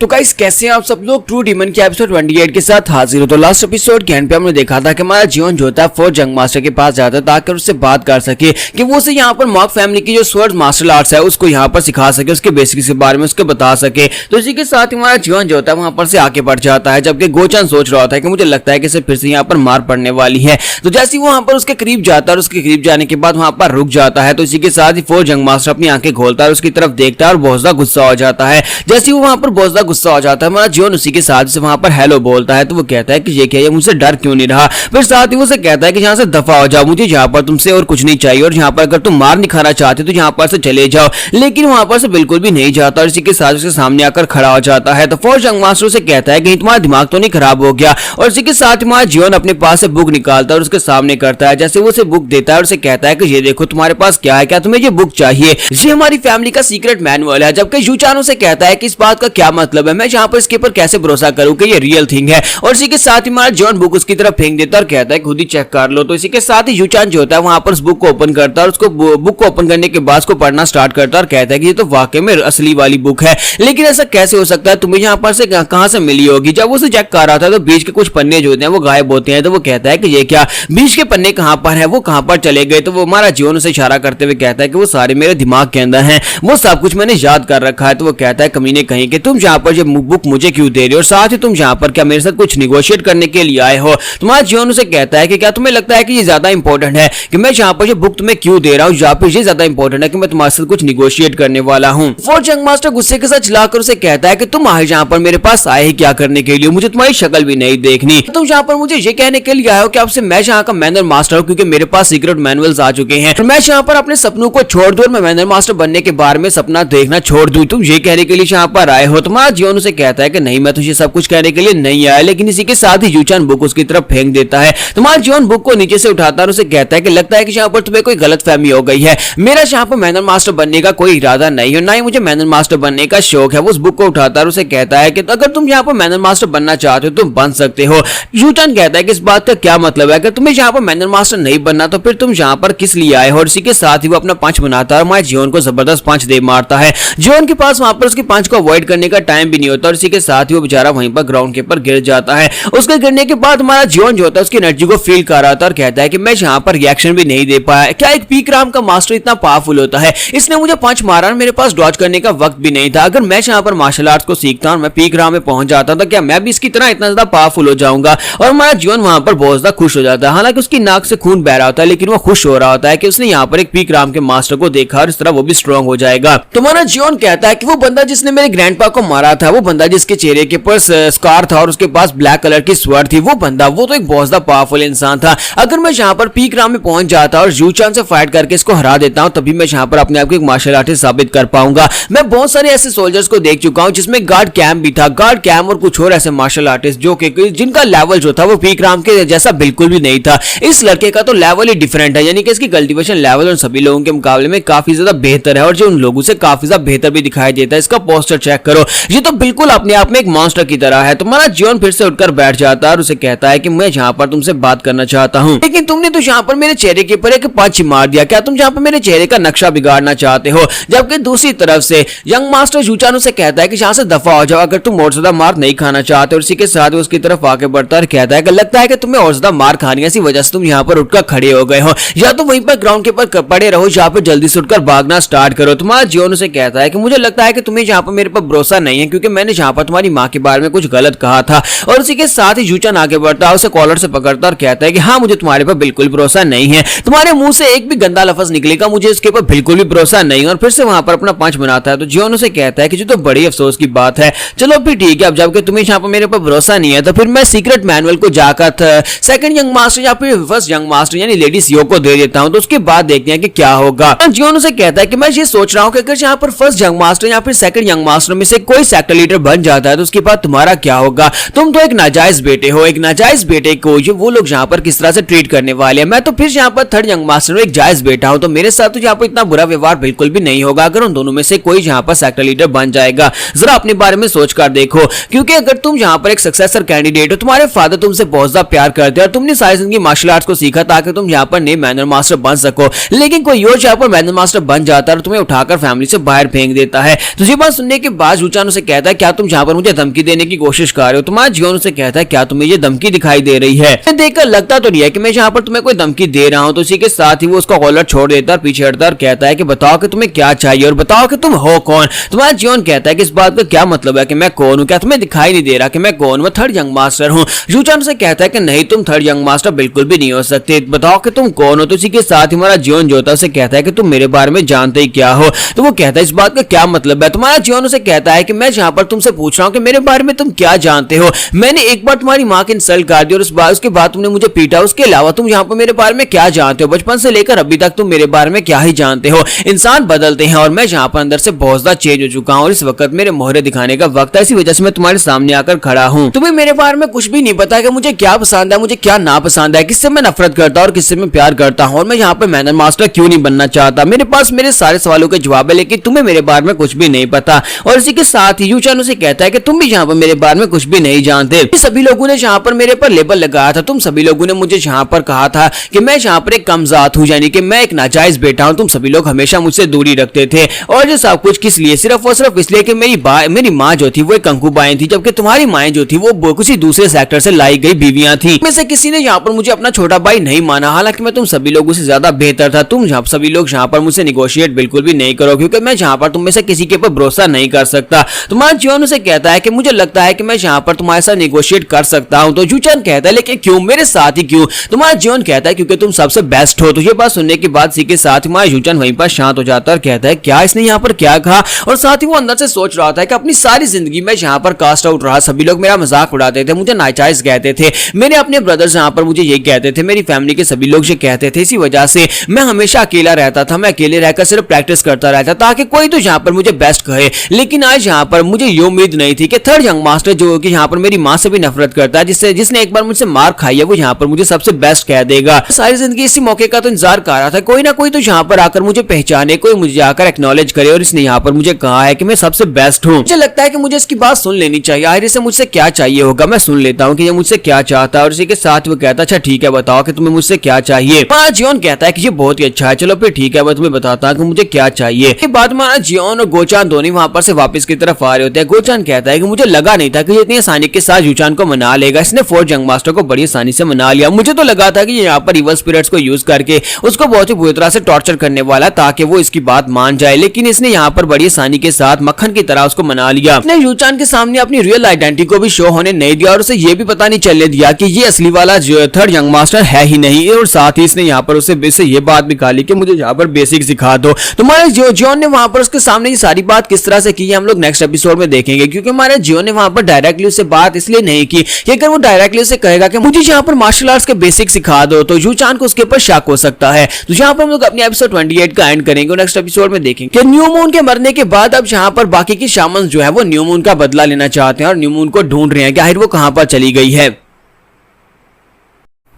तो गाइस कैसे हैं आप सब लोग। ट्रू डीमन के एपिसोड 28 के साथ हाजिर हो। तो लास्ट एपिसोड के एंड पे हमने देखा था कि हमारा जीवन जो था फोर्थ जंग मास्टर के पास जाता है ताकि उससे बात कर सके कि वो उसे यहाँ पर मॉक फैमिली की जो स्वर्ड मार्शल आर्ट्स है उसको यहाँ पर सिखा सके, उसके बेसिक्स के बारे में उसको बता सके। तो इसी के साथ हमारा जीवन जो होता है वहां पर से आगे बढ़ जाता है, जबकि गोचन सोच रहा होता है कि मुझे लगता है कि इसे फिर से यहाँ पर मार पड़ने वाली है। तो जैसे ही वहां पर उसके करीब जाता है और उसके करीब जाने के बाद वहां पर रुक जाता है, तो इसी के साथ ही फोर्थ जंग मास्टर अपनी आंखें खोलता है, उसकी तरफ देखता है और बहुत ज्यादा गुस्सा हो जाता है। जैसे ही वो वहां पर बहुत ज्यादा गुस्सा हो जाता है, हमारा जीवन उसी के साथ से वहां पर हेलो बोलता है। तो वो कहता है कि ये क्या है, मुझसे डर क्यों नहीं रहा। फिर साथ ही वो उसे कहता है कि यहाँ से दफा हो जाओ, मुझे यहाँ पर तुमसे और कुछ नहीं चाहिए, और यहाँ पर अगर तुम मार नहीं खाना चाहते तो यहाँ पर से चले जाओ। लेकिन वहां पर से बिल्कुल भी नहीं जाता और इसी के साथ उसके सामने आकर खड़ा हो जाता है। तो फोर्थ जंग मास्टर से कहता है कि तुम्हारा दिमाग तो नहीं खराब हो गया, और इसी के साथ हमारा जीवन अपने पास से बुक निकालता है और उसके सामने करता है। जैसे वो उसे बुक देता है और उसे कहता है कि ये देखो तुम्हारे पास क्या है, क्या तुम्हें ये बुक चाहिए, ये हमारी फैमिली का सीक्रेट मैनुअल है। जबकि यूचान से कहता है कि इस बात का क्या मतलब है, मैं यहाँ पर इसके ऊपर कैसे भरोसा करूं कि ये रियल थिंग है। और इसी के साथ ही हमारा जॉन बुक उसकी तरफ फेंक देता है और कहता है खुद ही चेक कर लो। तो इसी के साथ ही यूचान जो होता है वहां पर उस बुक को ओपन करता है और उसको बुक को ओपन करने के बाद उसको पढ़ना स्टार्ट करता है और कहता है कि ये तो वाकई में असली वाली बुक है, लेकिन ऐसा कैसे हो सकता है, तुम्हें यहाँ पर से कहां से मिली होगी। जब वो उसे चेक कर रहा था तो बीच के कुछ पन्ने जो होते हैं वो गायब होते हैं। तो वो कहता है कि ये क्या, बीच के पन्ने कहां पर है, वो कहां पर चले गए। तो वो हमारा जीवन उसे इशारा करते हुए कहता है कि वो सारे मेरे दिमाग के अंदर हैं, वो सब कुछ मैंने याद कर रखा है। तो वो कहता है कमीने कहीं कि तुम यहाँ पर ये बुक मुझे क्यों दे रहे हो, और साथ ही तुम यहाँ पर क्या मेरे साथ कुछ निगोशिएट करने के लिए आए हो। तुम्हारा जीवन उसे कहता है कि क्या तुम्हें लगता है कि ये ज्यादा इंपॉर्टेंट है कि मैं यहाँ पर ये बुक तुम्हें क्यों दे रहा हूँ, या फिर ये ज्यादा इंपॉर्टेंट है कि मैं तुम्हारे साथ कुछ निगोशिएट करने वाला हूँ। फोर्थ जंग मास्टर गुस्से के साथ चिल्लाकर उसे कहता है कि तुम आए यहाँ पर मेरे पास आए ही क्या करने के लिए, मुझे तुम्हारी शक्ल भी नहीं देखनी। तुम यहाँ पर मुझे ये कहने के लिए आए हो कि आपसे मैं यहाँ का मैनर मास्टर हूँ, क्योंकि मेरे पास सीक्रेट मैनुअल्स आ चुके हैं। मैं यहाँ पर अपने सपनों को छोड़ दूं और मैं मैनर मास्टर बनने के बारे में सपना देखना छोड़ दूं, तुम ये कहने के लिए यहाँ पर आए हो। तुम्हारा जीवन उसे कहता है कि नहीं, मैं तुझे सब कुछ कहने के लिए नहीं आया। लेकिन इसी के साथ ही यूचान बुक उसकी तरफ फेंक देता है। तुम्हारा जीवन बुक को नीचे से उठाता है और उसे कहता है कि लगता है कि यहाँ पर तुम्हें कोई गलतफहमी हो गई है, मेरा यहाँ पर मैनर मास्टर बनने का कोई इरादा नहीं है, ना ही मुझे मैनर मास्टर बनने का शौक है। वो उस बुक को उठाता है और उसे कहता है कि अगर तुम यहाँ पर मैनर मास्टर बनना चाहते हो तुम बन सकते हो। यूचान कहता है कि इस बात का क्या मतलब है, अगर तुम्हें यहाँ पर मैनर मास्टर नहीं बनना तो फिर तुम यहाँ पर किस लिए आए हो। और इसी के साथ ही वो अपना पंच बनाता है और हमारे जीवन को जबरदस्त पंच दे मारता है। जीवन के पास वहां पर उसके पंच को अवॉइड करने का टाइम भी नहीं होता और इसी के साथ ही वो बेचारा वहीं पर ग्राउंड के ऊपर गिर जाता है। उसके गिरने के बाद हमारा जीवन जो होता है उसकी एनर्जी को फील कर रहा था और कहता है कि मैं यहाँ पर रिएक्शन भी नहीं दे पाया। क्या एक पीक राम का मास्टर इतना पावरफुल होता है, इसने मुझे पंच मारा, मेरे पास डॉज करने का वक्त भी नहीं था। अगर मैं यहाँ पर मार्शल आर्ट्स को सीखता और मैं पीक राम में पहुंच जाता तो क्या मैं भी इसकी तरह इतना ज्यादा पावरफुल हो जाऊंगा। और हमारा जीवन वहां पर बहुत ज्यादा खुश हो जाता है, हालांकि उसकी नाक से खून बह रहा होता है, लेकिन वो खुश हो रहा होता है कि उसने यहाँ पर एक पीक राम के मास्टर को देखा और इस तरह वो भी स्ट्रांग हो जाएगा। तुम्हारा जीवन कहता है कि वो बंदा जिसने मेरे ग्रैंडपा को मारा था, वो बंदा जिसके चेहरे के ऊपर स्कार था और उसके पास ब्लैक कलर की स्वर्ड थी, वो बंदा वो तो एक बहुत ज्यादा पावरफुल इंसान था। अगर मैं यहाँ पर पीक राम में पहुंच जाता और यूचान से फाइट करके इसको हरा देता हूं, तभी मैं यहाँ पर अपने आप को एक मार्शल आर्टिस्ट साबित कर पाऊंगा। मैं बहुत सारे ऐसे सोल्जर्स को देख चुका हूं जिसमें गार्ड कैम भी था, गार्ड कैम और कुछ और ऐसे मार्शल आर्टिस्ट जो कि जिनका लेवल जो था वो पीक राम के जैसा बिल्कुल भी नहीं था। इस लड़के का तो लेवल ही डिफरेंट है, यानी कि इसकी कल्टीवेशन लेवल उन सभी लोगों के मुकाबले में काफी ज्यादा बेहतर है और जो उन लोगों से काफी ज्यादा बेहतर भी दिखाई देता है। इसका पोस्टर चेक करो, ये तो बिल्कुल अपने आप में एक मॉन्स्टर की तरह है। तुम्हारा जीवन फिर से उठकर बैठ जाता है और उसे कहता है कि मैं यहाँ पर तुमसे बात करना चाहता हूँ, लेकिन तुमने तो यहाँ पर मेरे चेहरे के ऊपर एक पंच मार दिया, क्या तुम यहाँ पर मेरे चेहरे का नक्शा बिगाड़ना चाहते हो। जबकि दूसरी तरफ से यंग मास्टर यूचान से कहता है कि यहाँ से दफा हो जाओ, अगर तुम और ज्यादा मार नहीं खाना चाहते। और इसी के साथ उसकी तरफ आगे बढ़ता है और कहता है कि लगता है कि तुम्हें और ज्यादा मार खानी है, इसी वजह से तुम यहाँ पर उठकर खड़े हो गए हो, या तो वहीं पर ग्राउंड के ऊपर पड़े रहो, यहाँ पर जल्दी से उठकर भागना स्टार्ट करो। तुम्हारा जीवन उसे कहता है कि मुझे लगता है कि तुम्हें यहाँ पर मेरे पर भरोसा नहीं है, क्योंकि मैंने यहाँ पर तुम्हारी माँ के बारे में कुछ गलत कहा था। और उसी के साथ ही यूचान आगे बढ़ता है, उसे कॉलर से पकड़ता और कहता है कि हाँ मुझे तुम्हारे पर बिल्कुल भरोसा नहीं है, तुम्हारे मुंह से एक भी गंदा लफ्ज निकलेगा, मुझे इसके ऊपर बिल्कुल भी भरोसा नहीं। और फिर से वहां पर अपना पंच बनाता है। तो जीवन उसे कहता है कि जो तो बड़ी अफसोस की बात है, चलो फिर ठीक है, अब जबकि तुम्हें यहाँ पर मेरे पर भरोसा नहीं है तो फिर मैं सीक्रेट मैनुअल को जाकर सेकंड यंग मास्टर या फिर फर्स्ट यंग मास्टर यानी लेडी सीओ को दे देता हूं, तो उसके बाद देखते हैं कि क्या होगा। जीवन उसे कहता है कि मैं ये सोच रहा हूं कि अगर यहाँ पर फर्स्ट यंग मास्टर या फिर सेकंड यंग मास्टर में से कोई सेक्टर लीडर बन जाता है तो उसके बाद तुम्हारा क्या होगा। तुम तो एक नाजायज बेटे हो, एक नाजायज बेटे को ये वो लोग यहाँ पर किस तरह से ट्रीट करने वाले हैं। मैं तो फिर यहाँ पर थर्ड यंग मास्टर एक जायज बेटा हूं, तो मेरे साथ तो यहाँ पर इतना बुरा व्यवहार बिल्कुल भी नहीं होगा अगर उन दोनों में से कोई यहाँ पर सेक्टर लीडर बन जाएगा। जरा अपने बारे में सोच कर देखो, क्योंकि अगर तुम यहाँ पर एक सक्सेसर कैंडिडेट हो, तुम्हारे फादर तुमसे बहुत ज्यादा प्यार करते हैं और तुमने सारी जिंदगी मार्शल आर्ट्स को सीखा ताकि तुम यहाँ पर नए मैनर मास्टर बन सको, लेकिन कोई और यहाँ पर मैनर मास्टर बन जाता है और तुम्हें उठाकर फैमिली से बाहर फेंक देता है। तुझे बात सुनने के बाद यूचान उसे कहता है क्या तुम यहाँ पर मुझे धमकी देने की कोशिश कर रहे हो। तुम्हारा जियोन उसे कहता है क्या तुम्हें ये धमकी दिखाई दे रही है। देखकर लगता तो नहीं है कि मैं यहाँ पर तुम्हें कोई धमकी दे रहा हूँ। तो इसी के साथ ही वो उसका कॉलर छोड़ देता है, पीछे हटता और कहता है कि बताओ कि तुम्हें क्या चाहिए और बताओ कि तुम हो कौन। तुम्हारा जियोन कहता है कि इस बात का क्या मतलब है कि मैं कौन हूँ, क्या तुम्हें दिखाई नहीं दे रहा कि मैं कौन, मैं थर्ड यंग मास्टर हूँ। यूचान से कहता है कि नहीं, तुम थर्ड यंग मास्टर बिल्कुल भी नहीं हो सकते, बताओ कि तुम कौन हो। तो इसी के साथ ही हमारा जियोन जो होता है उसे कहता है कि तुम मेरे बारे में जानते ही क्या हो। तो वो कहता है इस बात का क्या मतलब है। तुम्हारा जियोन उसे कहता है कि मैं यहाँ पर तुमसे पूछ रहा हूँ कि मेरे बारे में तुम क्या जानते हो। मैंने एक बार तुम्हारी माँ की इंसल्ट कर दी और उसके बाद तुमने मुझे पीटा, उसके अलावा तुम यहाँ पर मेरे बारे में क्या जानते हो। बचपन से लेकर अभी तक तुम मेरे बारे में क्या ही जानते हो। इंसान बदलते हैं और मैं यहाँ पर अंदर से बहुत ज्यादा चेंज हो चुका हूँ और इस वक्त मेरे मोहरे दिखाने का वक्त है, इसी वजह से मैं तुम्हारे सामने आकर खड़ा हूँ। तुम्हें मेरे बारे में कुछ भी नहीं पता कि मुझे क्या पसंद है, मुझे क्या नापसंद है, किससे मैं नफरत करता हूँ और किससे मैं प्यार करता हूँ और मैं यहाँ पर मैनर मास्टर क्यों नहीं बनना चाहता। मेरे पास मेरे सारे सवालों के जवाब है, लेकिन तुम्हें मेरे बारे में कुछ भी नहीं पता। और इसी के साथ ही यूचान उसे कहता है कि तुम भी यहाँ पर मेरे बारे में कुछ भी नहीं जानते। सभी लोगों ने यहाँ पर मेरे पर लेबल लगाया था, तुम सभी लोगों ने मुझे यहाँ पर कहा था कि मैं यहाँ पर एक कमजात हूँ, यानी कि मैं एक नाजायज बेटा हूँ। तुम सभी लोग हमेशा मुझसे दूरी रखते थे और ये सब कुछ किस लिए, सिर्फ और सिर्फ इसलिए कि मेरी माँ जो थी वो एक कंकूबाइन थी, जबकि तुम्हारी माएं जो थी वो किसी दूसरे सेक्टर से लाई गई बीवियां थी। में से किसी ने यहाँ पर मुझे अपना छोटा भाई नहीं माना, हालांकि मैं तुम सभी लोगों से ज्यादा बेहतर था। तुम सभी लोग यहाँ पर मुझसे निगोशिएट बिल्कुल भी नहीं करो, क्योंकि मैं यहाँ पर तुम में से किसी के ऊपर भरोसा नहीं कर सकता। तुम्हारा जियोन उसे कहता है कि मुझे लगता है कि मैं यहाँ पर तुम्हारे साथ निगोशिएट कर सकता हूँ। तो यूचान कहता है लेकिन क्यों, मेरे साथ ही क्यों। तुम्हारा जियोन कहता है क्योंकि तुम सबसे बेस्ट हो। तो ये बात सुनने के बाद इसी के साथ हमारा यूचान वहीं पर शांत हो जाता है और कहता है क्या इसने यहाँ पर क्या कहा। और साथ ही वो अंदर से सोच रहा था कि अपनी सारी जिंदगी में यहाँ पर कास्ट आउट रहा, सभी लोग मेरा मजाक उड़ाते थे, मुझे नाजायज कहते थे, मेरे अपने ब्रदर्स यहाँ पर मुझे ये कहते थे, मेरी फैमिली के सभी लोग ये कहते थे। इसी वजह से मैं हमेशा अकेला रहता था, मैं अकेले रहकर सिर्फ प्रैक्टिस करता रहता ताकि कोई तो यहाँ पर मुझे बेस्ट कहे। लेकिन आज यहाँ पर मुझे ये उम्मीद नहीं थी कि थर्ड यंग मास्टर जो कि यहाँ पर मेरी माँ से भी नफरत करता है, जिसने एक बार मुझसे मार खाई है, वो यहाँ पर मुझे सबसे बेस्ट कह देगा। सारी जिंदगी इसी मौके का तो इंतजार कर रहा था, कोई ना कोई तो यहाँ पर आकर मुझे पहचाने, कोई मुझे आकर एक्नॉलेज करे और इसने यहाँ पर मुझे कहा है कि मैं सबसे बेस्ट हूँ। मुझे लगता है कि मुझे इसकी बात सुन लेनी चाहिए, आखिर से मुझसे क्या चाहिए होगा। मैं सुन लेता हूँ कि ये मुझसे क्या चाहता है। और इसी के साथ वो कहता है अच्छा ठीक है, बताओ कि तुम्हें मुझसे क्या चाहिए। जियोन कहता है कि ये बहुत ही अच्छा है, चलो फिर ठीक है, मैं तुम्हें बताता हूँ कि मुझे क्या चाहिए। के बाद हमारा जियोन और गोचान दोनों वहां पर से वापस की तरफ आ रहे होते हैं। गोचान कहता है कि मुझे लगा नहीं था कि ये इतनी आसानी के साथ यूचान को मना लेगा, इसने फोर्थ यंग मास्टर को बड़ी आसानी से मना लिया। मुझे तो लगा था कि ये यहाँ पर इवल स्पिरिट्स को यूज करके उसको बहुत ही बुरी तरह से टॉर्चर करने वाला ताकि वो इसकी बात मान जाए, लेकिन इसने यहाँ पर बड़ी आसानी के साथ मक्खन की तरह उसको मना लिया। इसने यूचान के सामने अपनी रियल आइडेंटिटी को भी शो होने नहीं दिया और उसे ये भी पता नहीं चलने दिया कि ये असली वाला थर्ड यंग मास्टर है ही नहीं। और साथ ही इसने यहाँ पर उसे ये बात भी कहा कि मुझे यहाँ पर बेसिक सिखा दो। तुम्हारे जियोन ने वहां पर उसके सामने ये सारी बात किस तरह से की है हम लोग नेक्स्ट एपिसोड में देखेंगे, क्योंकि हमारे जियोन ने वहां पर डायरेक्टली उससे बात इसलिए नहीं की कि अगर वो डायरेक्टली उसे कहेगा कि मुझे यहाँ पर मार्शल आर्ट्स के बेसिक सिखा दो तो यूचान को उसके ऊपर शक हो सकता है। तो यहाँ पर हम लोग अपने एपिसोड 28 का एंड करेंगे और नेक्स्ट एपिसोड में देखेंगे कि न्यू मून के मरने के बाद अब यहाँ पर बाकी की शामन जो है वो न्यू मून का बदला लेना चाहते हैं और न्यू मून को ढूंढ रहे हैं कि आखिर वो कहां पर चली गई है।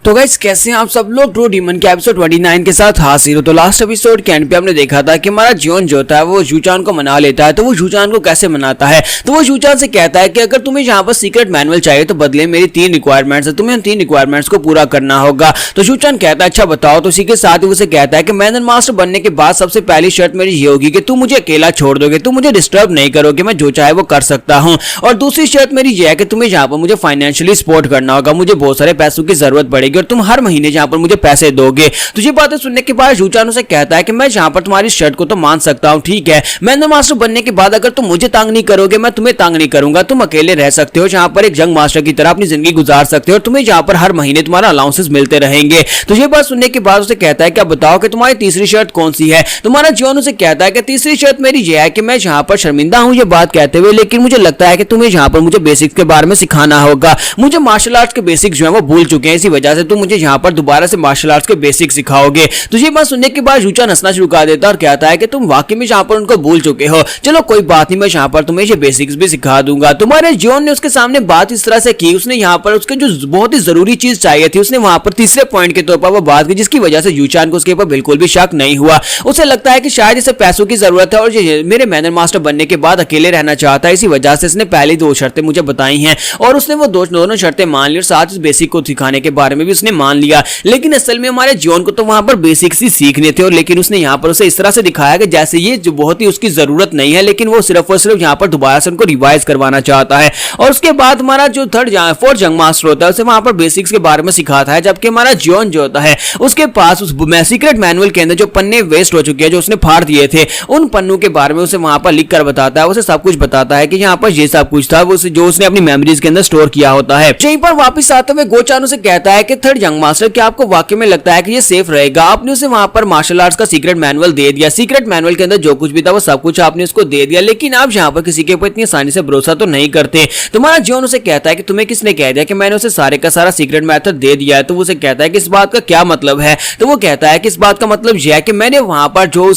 तो गाइस कैसे हैं आप सब लोग ट्रू डीमन के एपिसोड 29 के साथ हाजिर हो। तो लास्ट एपिसोड के एंड पे हमने देखा था कि हमारा जियोन जो होता है वो यूचान को मना लेता है। तो वो यूचान को कैसे मनाता है, तो वो यूचान से कहता है कि अगर तुम्हें यहाँ पर सीक्रेट मैनुअल चाहिए तो बदले मेरी 3 रिक्वायरमेंट्स है, तुम्हें उन 3 रिक्वायरमेंट्स को पूरा करना होगा। तो यूचान कहता है अच्छा बताओ। तो इसी के साथ ही उसे कहता है कि मैनर मास्टर बनने के बाद सबसे पहली शर्त मेरी ये होगी कि तुम मुझे अकेला छोड़ दोगे, तुम मुझे डिस्टर्ब नहीं करोगे, मैं जो चाहे वो कर सकता हूँ। और दूसरी शर्त मेरी ये है कि तुम्हें यहाँ पर मुझे फाइनेंशियली सपोर्ट करना होगा, मुझे बहुत सारे पैसों की जरूरत पड़ेगी और तुम हर महीने जहां पर मुझे पैसे दोगे। तो ये बातें सुनने के बाद यूचान उसे कहता है कि मैं जहां पर तुम्हारी शर्त को तो मान सकता हूं, ठीक है, मैनर मास्टर बनने के बाद अगर तुम मुझे तंग नहीं करोगे मैं तुम्हें तंग नहीं करूंगा, तुम अकेले रह सकते हो जहां पर एक यंग मास्टर की तरह अपनी जिंदगी गुजार सकते हो और तुम्हें जहां पर हर महीने तुम्हारा अलाउंसेस मिलते रहेंगे। तो ये बात सुनने के बाद उसे कहता है कि अब बताओ कि तुम्हारी तीसरी शर्त कौन सी है। तुम्हारा जियोन उसे कहता है कि तीसरी शर्त मेरी यह है कि मैं जहां पर शर्मिंदा हूं ये बात कहते हुए, लेकिन मुझे लगता है कि तुम्हें जहां पर मुझे बेसिक्स के बारे में सिखाना होगा, मुझे मार्शल आर्ट्स के बेसिक्स जो है वो भूल चुके हैं, इसी वजह से तुम मुझे यहाँ पर दोबारा से मार्शल आर्ट्स के बेसिक सिखाओगे। तो ये बात सुनने के बाद यूचान हंसना शुरू कर देता और कहता है कि तुम वाकई में यहाँ पर उनको भूल चुके हो, चलो कोई बात नहीं, मैं यहाँ पर तुम्हें ये बेसिक्स भी सिखा दूंगा। तुम्हारे जियोन ने उसके सामने बात इस तरह से की, उसने यहाँ पर उसके जो बहुत ही जरूरी चीज चाहिए थी उसने वहां पर तीसरे पॉइंट के तौर पर वो बात की, जिसकी वजह से यूचान को उसके ऊपर बिल्कुल भी शक नहीं हुआ। उसे लगता है कि शायद इसे पैसों की जरूरत है और ये मेरे मैनर मास्टर बनने के बाद अकेले रहना चाहता है, इसी वजह से इसने पहली 2 शर्तें मुझे बताई हैं और उसने वो दोनों शर्तें मान ली और साथ इस बेसिक को सिखाने के बारे में भी उसने मान लिया, लेकिन असल में हमारे जियोन को तो वहां पर बेसिक्स ही सीखने थे। और लेकिन उसने यहाँ पर उसे इस तरह से दिखाया कि जैसे ये जो बहुत ही उसकी जरूरत नहीं है, लेकिन वो सिर्फ और सिर्फ यहाँ पर दोबारा से उनको रिवाइज करवाना चाहता है। और उसके बाद हमारा जो फोर्थ जंग मास्टर होता है उसे वहां पर बेसिक्स के बारे में सिखाता है, जबकि हमारा जियोन जो होता है उसके पास उस सीक्रेट मैनुअल के अंदर जो पन्ने वेस्ट हो चुके हैं, जो उसने फाड़ दिए थे, उन पन्नों के बारे में उसे वहां पर लिख कर बताता है। उसे सब कुछ बताता है कि यहाँ पर ये सब कुछ था वो जो उसने अपनी मेमोरीज के अंदर स्टोर किया होता है। यहीं पर वापस आते हुए गोचान उसे कहता है कि थर्ड यंग मास्टर, क्या आपको वाकई में लगता है कि ये सेफ रहेगा? आपने उसे वहां पर मार्शल आर्ट्स का सीक्रेट मैनुअल दे दिया, सीक्रेट मैनुअल के अंदर जो कुछ भी था वो सब कुछ आपने उसको दे दिया, लेकिन आप यहाँ पर किसी के ऊपर इतनी आसानी से भरोसा तो नहीं करते। तुम्हारा जियोन उसे कहता है कि तुम्हें किसने कह दिया कि मैंने उसे सारे का सारा सीक्रेट मेथड दे दिया है? तो वो उसे कहता है कि इस बात का क्या मतलब है? तो वो कहता है कि इस बात का मतलब यह है कि मैंने वहां पर जो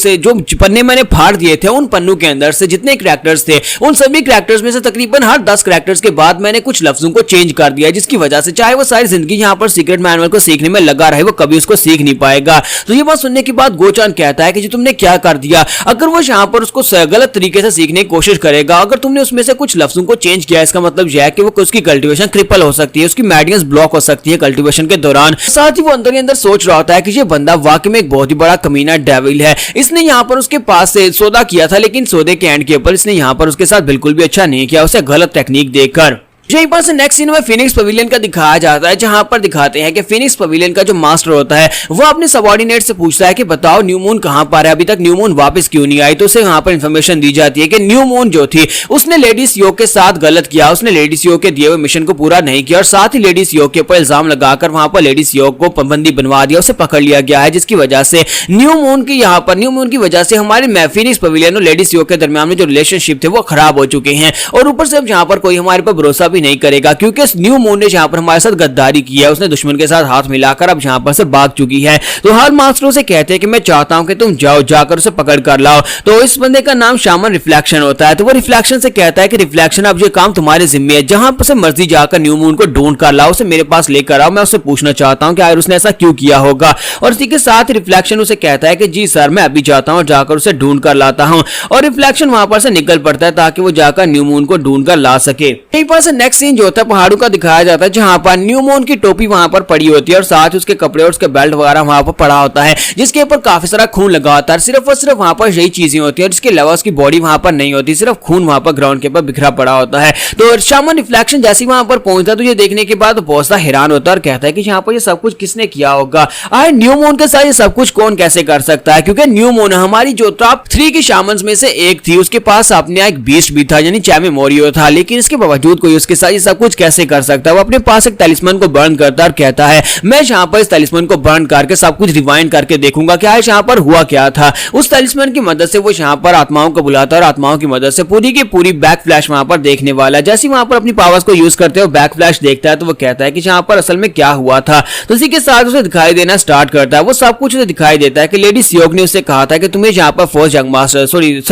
पन्ने मैंने फाड़ दिए थे, उन पन्नों के अंदर से जितने कैरेक्टर्स थे, उन सभी कैरेक्टर्स में से तकरीबन हर 10 कैरेक्टर्स के बाद मैंने कुछ लफ्जों को चेंज कर दिया, जिसकी वजह से चाहे वो सारी जिंदगी यहाँ पर सीक्रेट मैनुअल को सीखने में लगा रहे, वो कभी उसको सीख नहीं पाएगा। तो ये बात सुनने के बाद गोचान कहता है कि जो तुमने क्या कर दिया, अगर वो यहाँ पर उसको गलत तरीके से सीखने की कोशिश करेगा, अगर तुमने उसमें से कुछ लफ्जों को चेंज किया, इसका मतलब यह है कि वो उसकी कल्टीवेशन क्रिपल हो सकती है, उसकी मैडियंस ब्लॉक हो सकती है कल्टीवेशन के दौरान। साथ ही वो अंदर ही अंदर सोच रहा होता है कि ये बंदा वाकई में एक बहुत ही बड़ा कमीना डेविल है। इसने यहाँ पर उसके पास से सौदा किया था, लेकिन सौदे के एंड के ऊपर इसने यहाँ पर उसके साथ बिल्कुल भी अच्छा नहीं किया, उसे गलत टेक्निक देकर। यहीं पर से नेक्स्ट सीन में फिनिक्स पवेलियन का दिखाया जाता है, जहां पर दिखाते हैं कि फिनिक्स पवेलियन का जो मास्टर होता है वो अपने सबऑर्डिनेट से पूछता है कि बताओ न्यू मून कहां पर है, अभी तक न्यू मून वापस क्यों नहीं आई? तो उसे वहां पर इंफॉर्मेशन दी जाती है कि न्यू मून जो थी उसने लेडी सीओ के साथ गलत किया, उसने लेडी सीओ के दिए हुए मिशन को पूरा नहीं किया, और साथ ही लेडी सीओ के ऊपर इल्जाम लगाकर वहां पर लेडी सीओ को पाबंदी बनवा दिया, उसे पकड़ लिया गया है, जिसकी वजह से न्यू मून की वजह से हमारे फिनिक्स पवेलियन और लेडी सीओ के दरमियान में जो रिलेशनशिप थे वो खराब हो चुके हैं। और ऊपर से अब यहाँ पर कोई हमारे पर भरोसा भी नहीं करेगा, क्योंकि न्यू मून ने यहाँ पर हमारे साथ गद्दारी की है, उसने दुश्मन के साथ हाथ मिलाकर अब यहाँ पर से भाग चुकी है। तो हर मास्टरों से कहते हैं कि मैं चाहता हूं कि तुम जाओ, जाकर उसे पकड़ कर लाओ। तो इस बंदे का नाम शामन रिफ्लेक्शन होता है। तो वो रिफ्लेक्शन से कहता है कि रिफ्लेक्शन अब ये काम तुम्हारे जिम्मे है, जहां पर से मर्जी जाकर न्यू मून को ढूंढ कर लाओ, उसे मेरे पास लेकर आओ, मैं उससे पूछना चाहता हूं कि आखिर उसने ऐसा क्यों किया होगा। और इसी के साथ रिफ्लेक्शन उसे कहता है कि जी सर, मैं अभी जाता हूं, जाकर उसे ढूंढ कर लाता हूं। और रिफ्लेक्शन वहां पर से निकल पड़ता है ताकि वो जाकर न्यू मून को ढूंढ कर ला सके। यहीं पर से नेक्स्ट सीन जो होता है पहाड़ों का दिखाया जाता है, जहां पर न्यू मून की टोपी वहां पर पड़ी होती है और साथ ही उसके कपड़े और उसके बेल्ट वगैरह वहां पर पड़ा होता है, जिसके ऊपर काफी सारा खून लगा होता है। सिर्फ और सिर्फ वहां पर यही चीजें होती है, जिसके अलावा उसकी बॉडी वहां पर नहीं होती, सिर्फ खून वहां पर ग्राउंड के ऊपर बिखरा पड़ा होता है। तो शामन रिफ्लेक्शन जैसे ही वहां पर पहुंचता है तो ये देखने के बाद बहुत सा हैरान होता है और कहता है कि यहाँ पर ये सब कुछ किसने किया होगा? आए न्यू मून के साथ ये सब कुछ कौन कैसे कर सकता है? क्योंकि न्यू मून हमारी जो टॉप 3 की शामन्स में से एक थी, उसके पास अपने एक बीस्ट भी था, यानी चैमे मोरियो था, लेकिन इसके बावजूद कोई उसके साथ ये सब कुछ कैसे कर सकता है? वो अपने पास एक तलिस्मान को बर्न करता है और कहता है मैं यहाँ पर इस तलिस्मान को बर्न करके सब कुछ रिवाइंड करके देखूंगा कि आज यहाँ पर हुआ क्या था। उस तलिस्मान की मदद से वो यहाँ पर आत्माओं को बुलाता है और आत्माओं की मदद से पूरी की पूरी बैक फ्लैश वहां पर देखने वाला है। जैसे वहां पर अपनी पावर्स को यूज करते हो बैक फ्लैश देखता है तो वो कहता है कि यहाँ पर असल में क्या हुआ था। तो इसी के साथ उसे दिखाई देना स्टार्ट करता है, वो सब कुछ उसे दिखाई देता है कि लेडी सियोक ने उससे कहा था कि तुम्हें यहाँ पर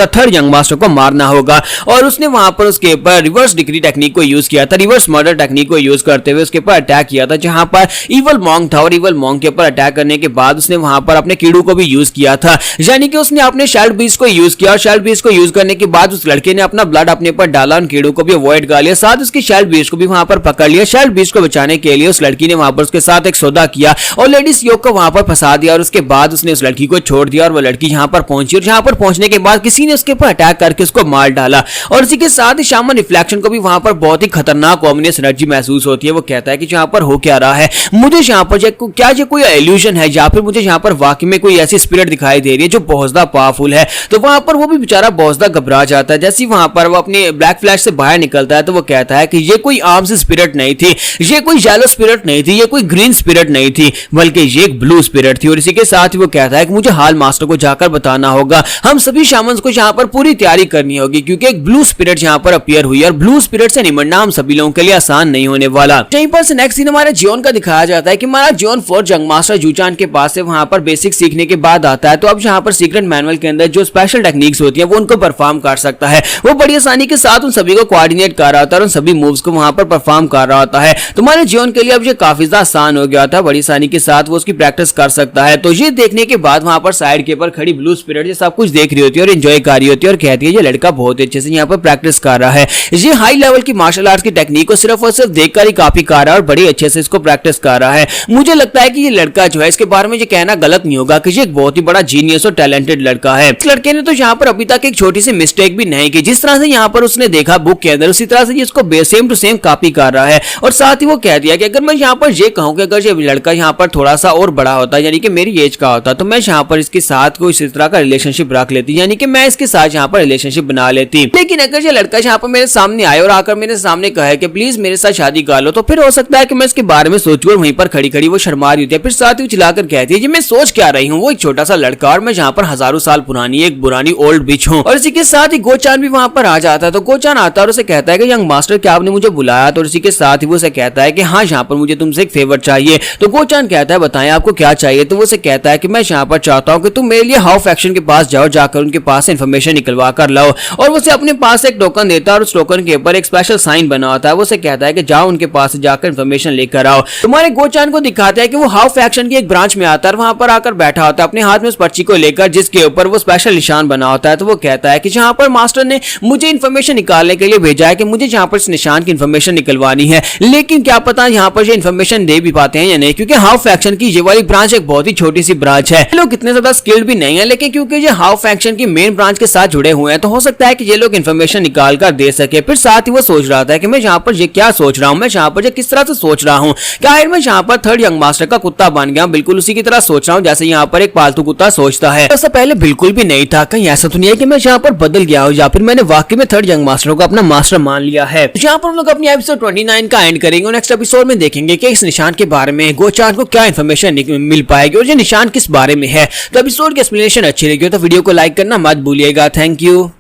थर्ड यंग मास्टर को मारना होगा, और उसने वहां पर उसके ऊपर रिवर्स डिग्री टेक्निक को यूज किया था, रिवर्स मर्डर टेक्निक को यूज करते हुए उसके ऊपर अटैक किया था, जहां पर इवल मॉन्क था और इवल मॉन्क के ऊपर अटैक करने के बाद उसने वहां पर अपने कीड़ू को भी यूज किया था, यानी कि उसने अपने शेल्ड बीस्ट को यूज किया और शेल्ड बीस्ट को यूज करने के बाद उस लड़के ने अपना ब्लड अपने ऊपर डाला, उन कीड़ों को भी अवॉइड कर लिया, साथ उसकी शेल्ड बीस्ट को भी वहां पर पकड़ लिया। शेल्ड बीस्ट को बचाने के लिए उस लड़की ने वहां पर उसके साथ एक सौदा किया और लेडी सियोक को वहां पर फंसा दिया और उसके बाद उसने उस लड़की को छोड़ दिया और वो लड़की यहां पर पहुंची और यहां पर पहुंचने के बाद किसी ने उसके ऊपर अटैक करके उसको मार डाला। और इसी के साथ ही शामन रिफ्लेक्शन को भी वहां पर बहुत ही खतरनाक ऑमिनियस एनर्जी महसूस होती है। वो कहता है कि यहाँ पर हो क्या रहा है, मुझे यहाँ पर क्या ये कोई इल्यूजन है या फिर मुझे यहाँ पर वाकई में कोई ऐसी स्पिरिट दिखाई दे रही है जो बहुत ज्यादा पावरफुल है। तो वहां पर वो भी बेचारा बहुत ज्यादा घबरा जाता है। जैसे वहां पर वो अपने ब्लैक फ्लैश से बाहर निकलता है तो वो कहता है कि ये कोई आर्म्स स्पिरिट नहीं थी, ये कोई येलो स्पिरिट नहीं थी, ये कोई ग्रीन स्पिरिट नहीं थी, बल्कि ये एक ब्लू स्पिरिट थी। और इसी के साथ ही वो कहता है कि मुझे हाल मास्टर को जाकर बताना होगा, हम सभी शामन्स को यहाँ पर पूरी तैयारी करनी होगी क्योंकि एक ब्लू स्पिरिट यहाँ पर अपीयर हुई और ब्लू स्पिरिट से निमटना हम सभी लोगों के लिए आसान नहीं होने वाला। यहीं पर से नेक्स्ट सीन हमारे जियोन का दिखाया जाता है कि हमारा जियोन फोर्थ जंग मास्टर जूचान के पास से वहां पर बेसिक सीखने के बाद आता है। तो अब यहाँ पर सीक्रेट मैनुअल के अंदर जो स्पेशल टेक्निक्स होती है वो उनको परफॉर्म कर सकता है। वो बड़ी आसानी के साथ उन सभी को कोऑर्डिनेट कर रहा होता है और उन सभी मूव्स को वहां पर परफॉर्म कर रहा होता है। तो हमारे जियोन के लिए अब ये काफी ज्यादा आसान हो गया था, बड़ी आसानी के साथ वो उसकी प्रैक्टिस कर सकता है। तो ये देखने के बाद वहां पर साइड के ऊपर खड़ी ब्लू स्पिरिट ये सब कुछ देख रही होती है और एंजॉय कर रही होती है और कहती है ये लड़का बहुत अच्छे से यहाँ पर प्रैक्टिस कर रहा है, ये हाई लेवल की मार्शल आर्ट्स की टेक्निक को सिर्फ और सिर्फ देखकर ही कॉपी कर रहा है और बड़ी अच्छे से इसको प्रैक्टिस कर रहा है। मुझे लगता है कि ये लड़का जो है इसके बारे में ये कहना गलत नहीं होगा कि ये एक बहुत ही बड़ा जीनियस और टैलेंटेड लड़का है। इस लड़के ने तो यहाँ पर अभी तक एक छोटी सी मिस्टेक भी नहीं की। जिस तरह से यहाँ पर उसने देखा बुक के अंदर, उसी तरह से इसको सेम टू सेम कॉपी कर रहा है। और साथ ही वो कह दिया कि अगर मैं यहाँ पर ये कहूँ कि अगर ये लड़का यहाँ पर थोड़ा सा और बड़ा होता, यानी कि मेरी एज का होता, तो मैं यहाँ पर इसके साथ कोई इस तरह का रिलेशनशिप रख लेती, यानी कि मैं इसके साथ यहाँ पर रिलेशनशिप बना लेती। लेकिन अगर ये लड़का यहाँ पर मेरे सामने आए और आकर मेरे सामने कहे कि प्लीज मेरे साथ शादी कर लो, तो फिर हो सकता है कि मैं इसके बारे में सोचूं। और वहीं पर खड़ी खड़ी वो शर्मा रही होती है, फिर साथ ही चिल्लाकर कहती है कि मैं सोच क्या रही हूँ, वो एक छोटा सा लड़का और मैं यहाँ पर हजारों साल पुरानी एक पुरानी ओल्ड बिच हूँ। और इसी के साथ ही गोचान भी वहां पर आ जाता है। तो गोचान आता है और उसे कहता है कि यंग मास्टर क्या आपने मुझे बुलाया? तो इसी के साथ ही वो उसे कहता है कि हाँ, यहाँ पर मुझे तुमसे एक फेवर चाहिए। तो गोचान कहता है बताएं आपको क्या चाहिए? तो वो उसे कहता है कि मैं यहाँ पर चाहता हूँ कि तुम मेरे लिए हाउ फैक्शन के पास जाओ, जाकर उनके पास इन्फॉर्मेशन निकलवा कर लाओ। और वो उसे अपने पास एक टोकन देता है और उस टोकन के ऊपर एक स्पेशल साइन बना होता है। वो उसे कहता है कि जाओ उनके पास जाकर इन्फॉर्मेशन लेकर आओ। तुम्हारे गोचान को दिखाता है कि वो हाउ फैक्शन की एक ब्रांच में आता है, वहां पर आकर बैठा होता है अपने हाथ में उस पर्ची को लेकर जिसके ऊपर वो स्पेशल निशान बना होता है। तो वो कहता है कि जहां पर मास्टर ने मुझे इन्फॉर्मेशन निकालने के लिए भेजा है कि मुझे जहां पर इस निशान की इन्फॉर्मेशन निकलवानी है, लेकिन क्या पता यहाँ पर ये इन्फॉर्मेशन दे भी पाते हैं या नहीं, क्योंकि हाउ फैक्शन की ये वाली ब्रांच एक बहुत ही छोटी सी ब्रांच है। लोग इतने ज्यादा स्किल्ड भी नहीं है, लेकिन क्योंकि ये हाउ फैक्शन की मेन ब्रांच के साथ जुड़े हुए हैं तो हो सकता है कि ये लोग इन्फॉर्मेशन निकाल कर दे सके। फिर साथ ही वो सोच रहा था कि मैं यहाँ पर ये क्या सोच रहा हूँ, मैं यहाँ पर ये किस तरह से सोच रहा हूँ, क्या मैं यहाँ पर थर्ड यंग मास्टर का कुत्ता बन गया? बिल्कुल उसी की तरह सोच रहा हूँ जैसे यहाँ पर एक पालतू कुत्ता सोचता है। ऐसा पहले बिल्कुल भी नहीं था। कहीं ऐसा तो नहीं है कि मैं यहाँ पर बदल गया हूँ या फिर मैंने वाकई में थर्ड यंग मास्टर को अपना मास्टर मान लिया है। यहाँ पर हम लोग अपनी एपिसोड 29 का एंड करेंगे और नेक्स्ट एपिसोड में देखेंगे कि इस निशान के बारे में गोचान को क्या इन्फॉर्मेशन मिल पाएगी और ये निशान किस बारे में है। तो एपिसोड की एक्सप्लेनेशन अच्छी लगी हो तो वीडियो को लाइक करना मत भूलिएगा। Thank you.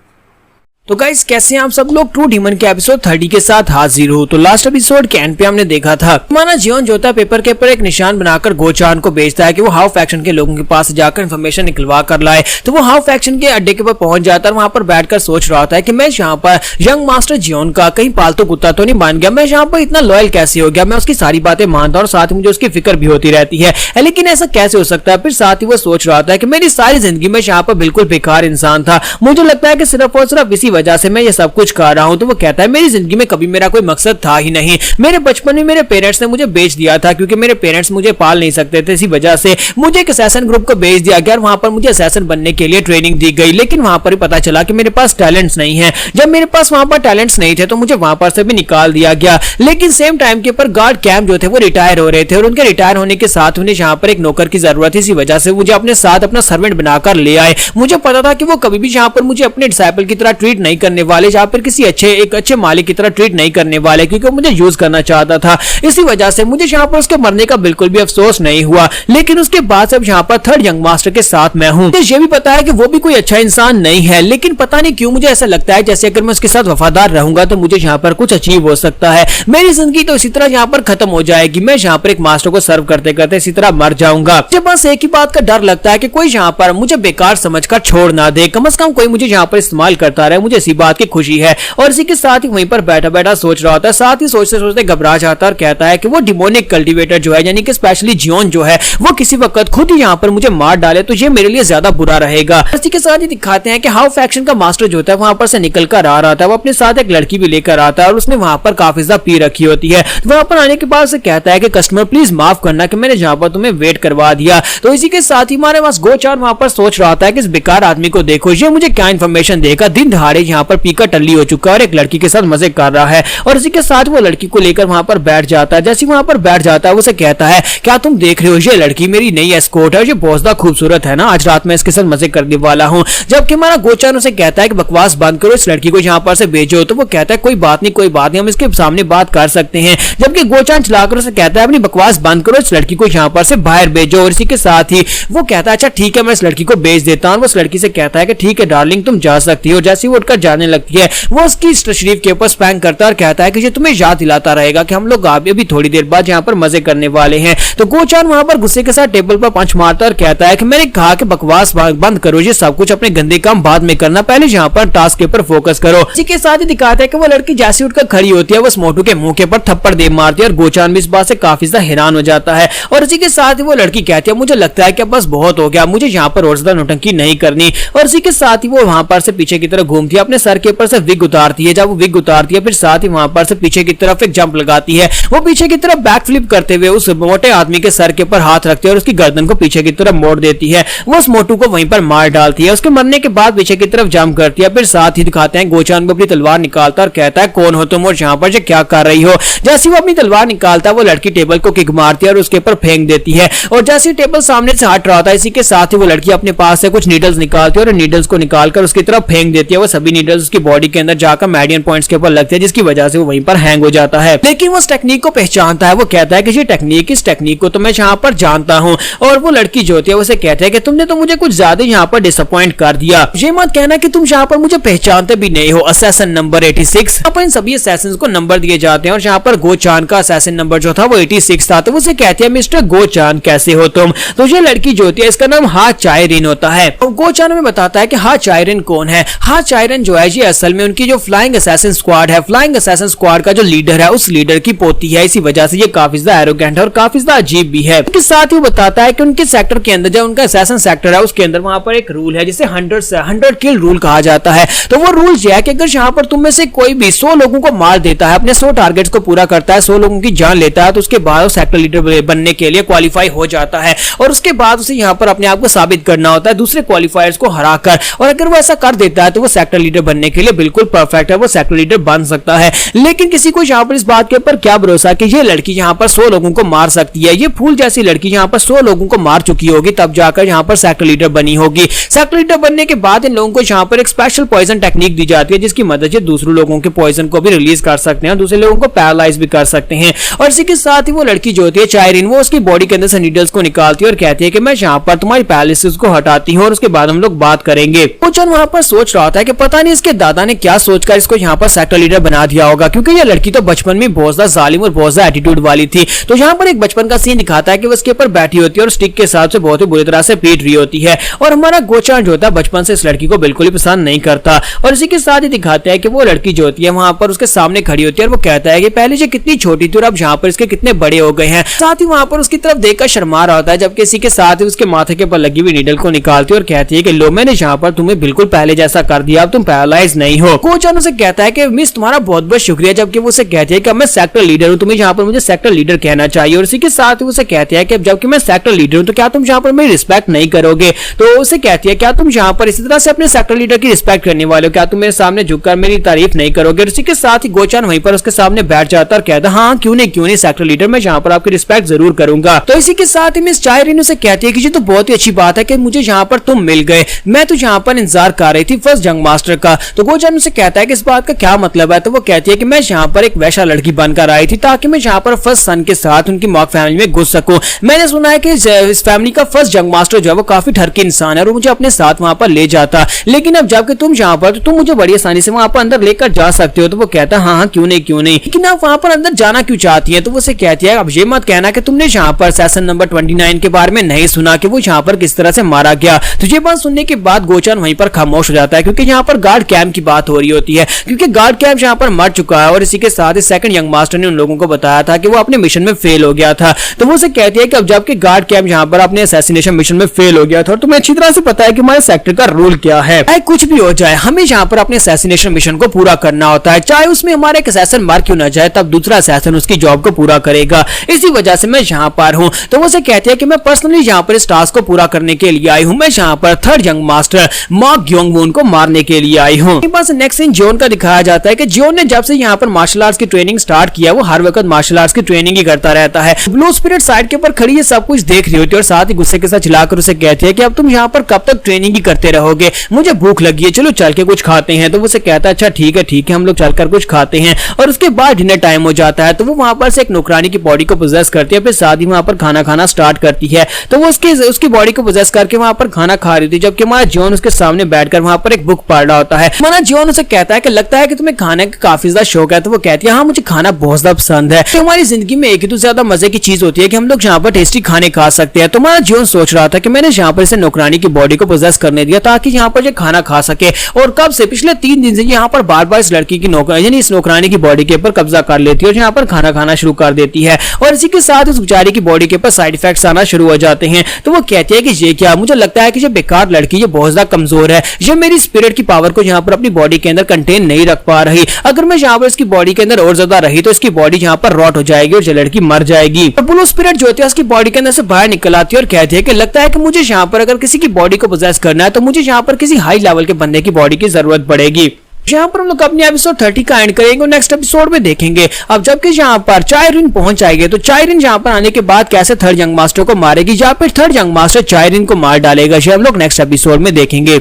तो गाइस कैसे हैं आप सब लोग? ट्रू डीमन के एपिसोड 30 के साथ हाजिर हो। तो लास्ट एपिसोड के एंड पे हमने देखा था हमारा जीवन जोता पेपर के ऊपर एक निशान बनाकर गोचान को भेजता है कि वो हाउ फैक्शन के लोगों के पास जाकर इन्फॉर्मेशन निकलवा कर लाए। तो वो हाउ फैक्शन के अड्डे के ऊपर पहुंच जाता है, वहां पर बैठकर सोच रहा होता है कि मैं यहाँ पर यंग मास्टर जीवन का कहीं पालतू कुत्ता तो नहीं बन गया, मैं यहाँ पर इतना लॉयल कैसे हो गया, मैं उसकी सारी बातें मानता हूँ और साथ ही मुझे उसकी फिक्र भी होती रहती है, लेकिन ऐसा कैसे हो सकता है? फिर साथ ही वो सोच रहा था कि मेरी सारी जिंदगी में यहाँ पर बिल्कुल बेकार इंसान था, मुझे लगता है कि सिर्फ और सिर्फ इसी वजह से मैं ये सब कुछ कर रहा हूं। तो वो कहता है मेरी जिंदगी में कभी मेरा कोई मकसद था ही नहीं, मेरे बचपन में मेरे पेरेंट्स ने मुझे बेच दिया था क्योंकि मेरे पेरेंट्स मुझे पाल नहीं सकते थे, इसी वजह से मुझे एक असैसिन ग्रुप को भेज दिया गया और वहां पर मुझे असैसिन बनने के लिए ट्रेनिंग दी गई। लेकिन वहां पर पता चला कि मेरे पास टैलेंट्स नहीं है। जब मेरे पास वहां पर टैलेंट्स नहीं थे तो मुझे वहां पर से भी निकाल दिया गया। लेकिन सेम टाइम के ऊपर गार्ड कैंप जो थे वो रिटायर हो रहे थे और उनके रिटायर होने के साथ उन्हें यहाँ पर एक नौकर की जरूरत थी, इसी वजह से मुझे अपने साथ अपना सर्वेंट बनाकर ले आए। मुझे पता था कि वो कभी भी यहाँ पर मुझे अपने डिसाइपल की तरह ट्रीट नहीं करने वाले, जहाँ पर किसी एक अच्छे मालिक की तरह ट्रीट नहीं करने वाले, क्योंकि मुझे यूज करना चाहता था। इसी वजह से मुझे यहाँ पर उसके मरने का बिल्कुल भी अफसोस नहीं हुआ। लेकिन उसके बाद से यहाँ पर थर्ड यंग मास्टर के साथ मैं हूँ। मुझे ये भी पता है कि वो भी कोई अच्छा इंसान नहीं है, लेकिन पता नहीं क्यों मुझे ऐसा लगता है जैसे अगर मैं उसके साथ वफादार रहूंगा तो मुझे यहाँ पर कुछ अचीव हो सकता है। मेरी जिंदगी तो इसी तरह यहाँ पर खत्म हो जाएगी, मैं यहाँ पर एक मास्टर को सर्व करते करते इसी तरह मर जाऊंगा। मुझे बस एक ही बात का डर लगता है कि कोई यहाँ पर मुझे बेकार समझकर छोड़ ना दे, कम से कम कोई मुझे यहाँ पर इस्तेमाल करता रहे, मुझे इसी बात की खुशी है। और इसी के साथ ही वहीं पर बैठा बैठा सोच रहा होता है, साथ ही सोचते सोचते घबरा जाता है और कहता है कि वो डिमोनिक कल्टीवेटर जो है, यानी कि स्पेशली जियोन जो है, वो किसी वक्त खुद ही यहाँ पर मुझे मार डाले तो ये मेरे लिए ज्यादा बुरा रहेगा। इसी के साथ ही दिखाते हैं कि हाउ फैक्शन का मास्टर जो होता है वहां पर से निकल कर आ रहा था, वो अपने साथ एक लड़की भी लेकर आता है और उसने वहां पर काफी ज्यादा पी रखी होती है। वहां पर आने के बाद से कहता है कि कस्टमर प्लीज माफ करना कि मैंने जहां पर तुम्हें वेट करवा दिया। तो इसी के साथ ही हमारे पास गोचार वहां पर सोच रहा था कि इस बेकार आदमी को देखो, ये मुझे क्या इन्फॉर्मेशन देगा, दिन दहाड़े यहाँ पर पीकर टल्ली हो चुका है और एक लड़की के साथ मजे कर रहा है। और इसी के साथ वो लड़की को लेकर वहां पर बैठ जाता है। जैसे वहां पर बैठ जाता है उसे कहता है क्या तुम देख रहे हो, ये लड़की मेरी नई एस्कॉर्ट है, ये बहुत ज्यादा खूबसूरत है ना, आज रात में इसके साथ मजे करने वाला हूँ। जबकि हमारा गोचार उसे कहता है कि बकवास बंद करो, इस लड़की को यहाँ पर से भेजो। तो वो कहता है कोई बात नहीं, हम इसके सामने बात कर सकते हैं। जबकि गोचार चलाकर उसे कहता है अपनी बकवास बंद करो, इस लड़की को यहाँ पर से बाहर भेजो। और इसी के साथ ही वो कहता है अच्छा ठीक है मैं इस लड़की को भेज देता हूँ। वो उस लड़की से कहता है कि ठीक है डार्लिंग तुम जा सकती हो। जैसे वो उठकर जाने लगती है वो उसकी शरीफ के ऊपर स्पैंक करता है और कहता है कि ये तुम्हें याद दिलाता रहेगा कि हम लोग अभी थोड़ी देर बाद यहाँ पर मजे करने वाले हैं। तो गोचार वहां पर गुस्से के साथ टेबल पर पंच मारता और कहता है कि मैंने कहा कि बकवास बंद करो, ये सब कुछ अपने गंदे काम बाद में करना, पहले यहाँ पर टास्क के ऊपर फोकस करो। इसी के साथ ही दिखाता है कि वो लड़की जैसे उठकर खड़ी होती है वो मोटू के मुंह के ऊपर थप्पड़ दे मारती है और गोचार भी इस बात से काफी ज्यादा हैरान हो जाता है। और इसी के साथ ही वो लड़की कहती है मुझे लगता है कि बस बहुत हो गया, मुझे यहाँ पर और ज्यादा नौटंकी नहीं करनी। और इसी के साथ ही वो वहां पर से पीछे की तरफ घूमती है, अपने सर के ऊपर से विग उतारती है। जब वो विग उतारती है फिर साथ ही वहां पर से पीछे की तरफ एक जंप लगाती है। वो पीछे की तरफ बैक फ्लिप करते हुए उस मोटे आदमी के सर के ऊपर हाथ रखती है और उसकी गर्दन को पीछे की तरफ मोड़ देती है। वो उस मोटू को वहीं पर मार डालती है। उसके मरने के बाद पीछे की तरफ जंप करती है। फिर साथ ही दिखाते हैं गोचान अपनी तलवार निकालता और कहता है कौन हो तुम और यहाँ पर क्या कर रही हो। जैसे वो अपनी तलवार निकालता है वो लड़की टेबल को किक मारती है और उसके ऊपर फेंक देती है। और जैसे टेबल सामने से हट रहा था इसी के साथ ही वो लड़की अपने पास से कुछ नीडल्स निकालती है और नीडल्स को निकालकर उसकी तरफ फेंक देती है। वो सभी नीडल्स उसकी बॉडी के अंदर जाकर मेडियन पॉइंट्स के ऊपर लगते हैं जिसकी वजह से वो वहीं पर हैंग हो जाता है। लेकिन वो उस टेक्निक को पहचानता है। वो कहता है कि ये टेक्निक, इस टेक्निक को तो मैं यहाँ पर जानता हूँ। और वो लड़की जो होती है उसे कहते हैं कि तुमने तो मुझे कुछ ज्यादा यहाँ पर डिसअपॉइंट कर दिया। ये मत कहना कि तुम यहाँ पर मुझे पहचानते भी नहीं हो। Assassin number 86। यहाँ पर इन सभी असैसिन्स को नंबर दिए जाते हैं और यहाँ पर गोचान का असैसिन नंबर जो था वो 86 था। तो उसे कहते हैं मिस्टर गोचान कैसे हो तुम। तो ये लड़की जो होती है इसका नाम हा चायरिन होता है। और गोचान में बताता है कि हा चायरिन कौन है। हा चायरिन जो है ये असल में उनकी जो फ्लाइंग असैसिन स्क्वाड है, फ्लाइंग असैसिन स्क्वाड का जो लीडर है उस लीडर की पोती है। इसी वजह से ये काफी ज्यादा एरोगेंट है और काफी ज्यादा अजीब भी है। इसके साथ ही बताता है कि उनके सेक्टर के अंदर जो उनका असैसिन सेक्टर है उसके अंदर वहां पर एक रूल है जिसे 100 किल रूल कहा जाता है। तो वो रूल ये है कि अगर यहाँ पर तुम में से कोई भी 100 लोगों को मार देता है, अपने 100 टारगेट्स को पूरा करता है, 100 लोगों की जान लेता है, तो उसके बाद सेक्टर लीडर बनने के लिए क्वालिफाई हो जाता है। और उसके बाद उसे यहाँ पर अपने आप को साबित करना होता है दूसरे क्वालिफायर्स को हराकर। और अगर वो ऐसा कर देता है तो वो सेक्टर लीडर बनने के लिए बिल्कुल परफेक्ट है, वो सेक्टर लीडर बन सकता है। लेकिन किसी को यहाँ पर इस बात के ऊपर क्या भरोसा कि ये लड़की यहाँ पर 100 लोगों को मार सकती है। ये फूल जैसी लड़की यहाँ पर 100 लोगों को मार चुकी होगी तब जाकर यहाँ पर सेक्टर लीडर बनी होगी। सेक्टर लीडर बनने के बाद इन लोगों को यहाँ पर एक स्पेशल पॉइजन टेक्निक दी जाती है जिसकी मदद से दूसरे लोगों के पॉइजन को भी रिलीज कर सकते हैं, दूसरे लोगों को पैरालाइज भी कर सकते हैं। और इसी के साथ ही वो लड़की जो होती है चायरिन, वो उसकी बॉडी के अंदर से नीडल्स को निकालती है और कहती है कि मैं यहाँ पर तुम्हारी पैरालिसिस को हटाती हूँ और उसके बाद हम लोग बात करेंगे। गोचान वहां पर सोच रहा था कि पता नहीं इसके दादा ने क्या सोचकर इसको यहाँ पर सेक्टर लीडर बना दिया होगा, क्योंकि ये लड़की तो बचपन में बहुत ज्यादा जालिम और बहुत ज्यादा एटीट्यूड वाली थी। तो यहाँ पर एक बचपन का सीन दिखाता है कि वो उसके ऊपर बैठी होती है और स्टिक के साथ से बहुत ही बुरी तरह से पीट रही होती है। और हमारा गोचान जो होता है बचपन से इस लड़की को बिल्कुल ही पसंद नहीं करता। और इसी के साथ ही दिखाते हैं कि वो लड़की जो होती है वहां पर उसके सामने खड़ी होती है और वो कहता है कि पहले ये कितनी छोटी थी और अब यहाँ पर इसके कितने बड़े हो गए हैं। साथ ही वहां पर उसकी तरफ देखकर शर्मा रहा होता है, जबकि इसी के साथ ही उसके माथे के ऊपर लगी हुई नीडल को निकालती है और कहती है कि लो मैंने यहाँ पर तुम्हें बिल्कुल पहले जैसा कर दिया, अब तुम पैरालाइज नहीं हो। गोचान उसे कहता है कि मिस तुम्हारा बहुत बहुत शुक्रिया, जबकि वो उसे कहती है कि मैं सेक्टर लीडर हूँ, तुम्हें यहाँ पर मुझे सेक्टर लीडर कहना चाहिए। और इसी के साथ ही उसे कहती है कि जबकि मैं सेक्टर लीडर हूँ तो क्या तुम यहाँ पर मेरी रिस्पेक्ट नहीं करोगे। तो उसे कहती है क्या तुम यहाँ पर इसी तरह से अपने सेक्टर लीडर की रिस्पेक्ट करने वाले हो, क्या तुम मेरे सामने झुककर मेरी तारीफ नहीं करोगे। और इसी के साथ ही गोचान वहीं पर उसके सामने बैठ जाता है और कहता है हाँ क्यों नहीं सेक्टर लीडर, मैं यहाँ पर आपकी रिस्पेक्ट जरूर करूंगा। तो इसी के साथ ही मिस चायरिन उसे कहती है कि ये तो बहुत ही अच्छी बात है कि मुझे यहाँ पर तुम मिल गए, मैं तो यहाँ पर इंतजार कर रही थी फर्स्ट जंग मास्टर का। तो गोचान उसे कहता है कि इस बात का क्या मतलब है। तो वो कहती है कि मैं यहाँ पर एक वैसा लड़की बनकर आई थी ताकि मैं यहाँ पर फर्स्ट सन के साथ उनकी मॉक फैमिली में घुस सकूं। मैंने सुना है कि इस फैमिली का फर्स्ट जंग मास्टर जो है वो काफी ठरकी इंसान है और मुझे अपने साथ वहां पर ले जाता, लेकिन अब जबकि तुम यहाँ पर तो तुम मुझे बड़ी आसानी से वहां पर अंदर लेकर जा सकते हो। तो वो कहता है हाँ क्यों नहीं, लेकिन आप वहां पर अंदर जाना क्यों चाहती है। तो वो उसे कहती है अब ये मत कहना कि तुमने यहाँ पर सेशन नंबर 29 के बारे में नहीं सुना कि वो यहाँ पर किस तरह से मारा गया। तो ये बात सुनने के बाद गोचान वहीं पर खामोश हो जाता है, क्योंकि यहाँ पर गार्ड कैंप की बात हो रही होती है, क्योंकि गार्ड कैंप यहाँ पर मर चुका है। और इसी के साथ ही सेकंड यंग मास्टर ने उन लोगों को बताया था कि वो अपने मिशन में फेल हो गया था। तो वो उसे कहती है कि अब जबकि गार्ड कैंप यहाँ पर अपने असैसिनेशन मिशन में फेल हो गया था और तुम्हें अच्छी तरह से पता है कि हमारे सेक्टर का रूल क्या है, चाहे कुछ भी हो जाए हमें यहाँ पर अपने असैसिनेशन मिशन को पूरा करना होता है, चाहे उसमें हमारा एक असैसिन मार क्यों ना जाए तब दूसरा असैसिन उसकी जॉब को पूरा करेगा। इसी वजह से मैं यहाँ पर हूँ। तो वो उसे कहती है कि मैं पर्सनली यहाँ पर इस टास्क को पूरा करने के लिए आई हूँ, मैं यहाँ पर थर्ड यंग मास्टर मॉक ग्योंगवून को मारने के लिए आई हूँ। नेक्स्ट सीन जोन का दिखाया जाता है कि जोन ने जब से यहाँ पर मार्शल आर्ट्स की ट्रेनिंग स्टार्ट किया वो हर वक्त मार्शल आर्ट्स की ट्रेनिंग ही करता रहता है। ब्लू स्पिरिट साइड के ऊपर खड़ी है, सब कुछ देख रही होती है और साथ ही गुस्से के साथ चिल्लाकर उसे कहती है कि अब तुम यहाँ पर कब तक ट्रेनिंग ही करते रहोगे, मुझे भूख लगी है, चलो चल के कुछ खाते हैं। तो वो उसे कहता है अच्छा ठीक है हम लोग चलकर कुछ खाते हैं। और उसके बाद डिनर टाइम हो जाता है तो वो वहां पर से एक नौकरानी की बॉडी को पोजेस करती है, फिर साथ ही वहां पर खाना खाना स्टार्ट करती है। तो वो उसकी बॉडी को पोजेस करके वहां पर खाना खा रही थी, जबकि हमारा जॉन उसके सामने बैठकर वहां पर एक बुक पढ़ रहा होता है। हमारा जॉन उसे कहता है कि लगता है कि तुम्हें खाने का काफी ज्यादा शौक है। तो वो कहती है हाँ मुझे खाना बहुत ज्यादा पसंद है, तो हमारी जिंदगी में एक ही तो ज्यादा मजे की चीज होती है कि हम लोग यहाँ पर टेस्टी खाने खा सकते हैं। तो हमारा जॉन सोच रहा था कि मैंने यहाँ पर इसे नौकरानी की बॉडी को पोजेस करने दिया ताकि यहाँ पर ये खाना खा सके, और कब से पिछले 3 दिन से यहाँ पर बार बार इस लड़की की यानी इस नौकरानी की बॉडी के ऊपर कब्जा कर लेती है और यहाँ पर खाना खाना शुरू कर देती है। और इसी के साथ उस बेचारी की बॉडी के ऊपर साइड इफेक्ट्स आना शुरू हो जाते हैं। तो वो कहती है कि ये क्या, मुझे लगता है कि ये बेकार लड़की ये बहुत ज्यादा कमजोर है, ये मेरी स्पिरिट की पावर पावर को यहाँ पर अपनी बॉडी के अंदर कंटेन नहीं रख पा रही। अगर मैं यहाँ पर इसकी बॉडी के अंदर और ज्यादा रही तो इसकी बॉडी यहाँ पर रॉट हो जाएगी और ये लड़की मर जाएगी। और ब्लू स्पिरिट जो होती है उसकी बॉडी के अंदर से बाहर निकल आती है और कहती है कि लगता है कि मुझे यहाँ पर अगर किसी की बॉडी को पोजेस करना है तो मुझे यहाँ पर किसी हाई लेवल के बंदे की बॉडी की जरूरत पड़ेगी। यहाँ पर हम लोग अपने एपिसोड 30 का एंड करेंगे और नेक्स्ट एपिसोड में देखेंगे अब जबकि यहाँ पर चायरिन पहुंच जाएगी तो चायरिन यहाँ पर आने के बाद कैसे थर्ड यंग मास्टर को मारेगी या फिर थर्ड यंग मास्टर चायरिन को मार डालेगा, ये हम लोग नेक्स्ट एपिसोड में देखेंगे।